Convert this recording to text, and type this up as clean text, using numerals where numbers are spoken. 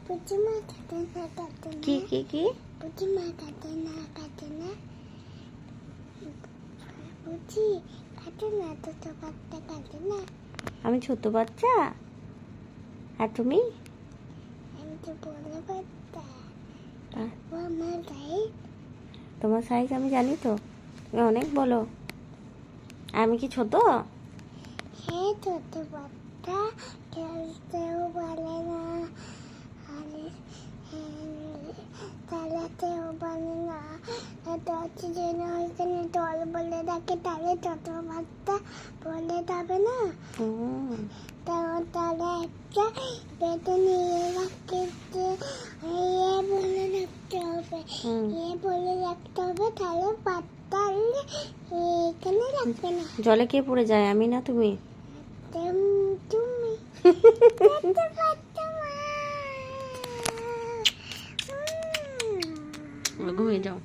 পুচিমা কাটে না কাটে না কি পুচিমা কাটে না পুচি কাটে না ছোট বাচ্চা কাটে না। আমি ছোট বাচ্চা আর তুমি? আমি তো বড় বাচ্চা। আহ, ও আমার সাইজ। তোমার সাইজ আমি জানি তো, তুমি অনেক বলো। আমি কি ছোট? হ্যাঁ ছোট বাচ্চা, খেলতেও পারে না আর চালাতেও পারে না। এটা হচ্ছে যেন ওইখানে দল বলে ডাকে, তাহলে ছোট বাচ্চা বলে যাবে না। তাহলে একটা বেটে নিয়ে রাখতে বলে রাখতে হবে, বলে রাখতে হবে, তাহলে বাচ্চা এখানে রাখবে না। জলে কে পড়ে যায়, আমি না তুমি? তুমি ঘুমিয়ে যাও।